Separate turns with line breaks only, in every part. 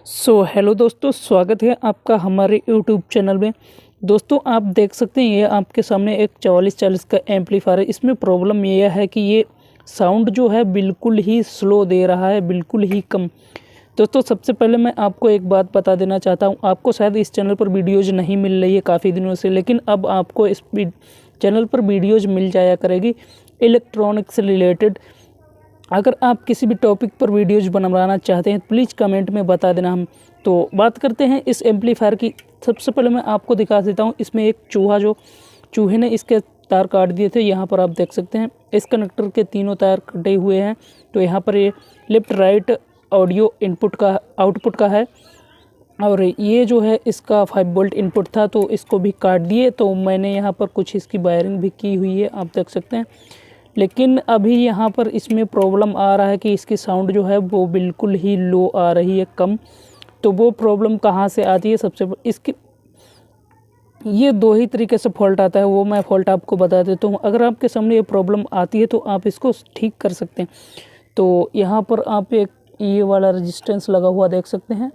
Hello दोस्तों, स्वागत है आपका हमारे यूट्यूब चैनल में। दोस्तों, आप देख सकते हैं ये आपके सामने एक 4440 का एम्पलीफायर है। इसमें प्रॉब्लम ये है कि ये साउंड जो है बिल्कुल ही स्लो दे रहा है, बिल्कुल ही कम। दोस्तों, सबसे पहले मैं आपको एक बात बता देना चाहता हूँ। आपको शायद इस चैनल पर वीडियोज़ नहीं मिल रही है काफ़ी दिनों से, लेकिन अब आपको इस चैनल पर वीडियोज़ मिल जाया करेगी इलेक्ट्रॉनिक्स से रिलेटेड। अगर आप किसी भी टॉपिक पर वीडियोज़ बनवाना चाहते हैं प्लीज़ कमेंट में बता देना। हम तो बात करते हैं इस एम्पलीफायर की। सबसे पहले मैं आपको दिखा देता हूँ। इसमें एक चूहे ने इसके तार काट दिए थे। यहाँ पर आप देख सकते हैं इस कनेक्टर के तीनों तार कटे हुए हैं। तो यहाँ पर ये लेफ़्ट राइट ऑडियो इनपुट का आउटपुट का है, और ये जो है इसका 5 वोल्ट इनपुट था, तो इसको भी काट दिए। तो मैंने यहाँ पर कुछ इसकी वायरिंग भी की हुई है, आप देख सकते हैं। लेकिन अभी यहाँ पर इसमें प्रॉब्लम आ रहा है कि इसकी साउंड जो है वो बिल्कुल ही लो आ रही है, कम। तो वो प्रॉब्लम कहाँ से आती है? सबसे इसकी ये दो ही तरीके से फॉल्ट आता है, वो मैं फॉल्ट आपको बता देता हूँ। अगर आपके सामने ये प्रॉब्लम आती है तो आप इसको ठीक कर सकते हैं। तो यहाँ पर आप एक ये वाला रेजिस्टेंस लगा हुआ देख सकते हैं।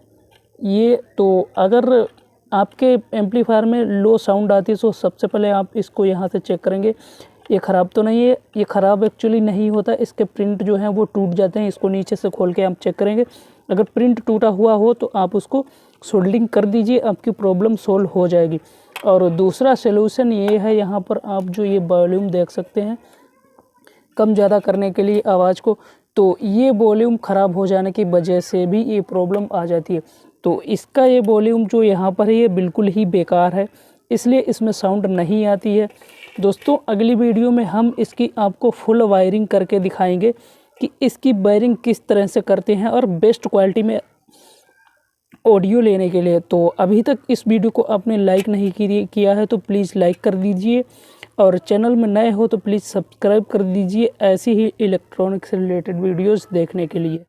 ये तो अगर आपके एम्पलीफायर में लो साउंड आती है तो सबसे पहले आप इसको यहाँ से चेक करेंगे ये ख़राब तो नहीं है। ये ख़राब एक्चुअली नहीं होता, इसके प्रिंट जो हैं वो टूट जाते हैं। इसको नीचे से खोल के आप चेक करेंगे। अगर प्रिंट टूटा हुआ हो तो आप उसको सोल्डरिंग कर दीजिए, आपकी प्रॉब्लम सोल्व हो जाएगी। और दूसरा सलूशन ये है, यहाँ पर आप जो ये वॉल्यूम देख सकते हैं कम ज़्यादा करने के लिए आवाज़ को, तो ये वॉल्यूम ख़राब हो जाने की वजह से भी ये प्रॉब्लम आ जाती है। तो इसका ये वॉल्यूम जो यहाँ पर है ये बिल्कुल ही बेकार है, इसलिए इसमें साउंड नहीं आती है। दोस्तों, अगली वीडियो में हम इसकी आपको फुल वायरिंग करके दिखाएंगे कि इसकी वायरिंग किस तरह से करते हैं, और बेस्ट क्वालिटी में ऑडियो लेने के लिए। तो अभी तक इस वीडियो को आपने लाइक नहीं किया है तो प्लीज़ लाइक कर दीजिए, और चैनल में नए हो तो प्लीज़ सब्सक्राइब कर दीजिए ऐसी ही इलेक्ट्रॉनिक्स से रिलेटेड वीडियोज़ देखने के लिए।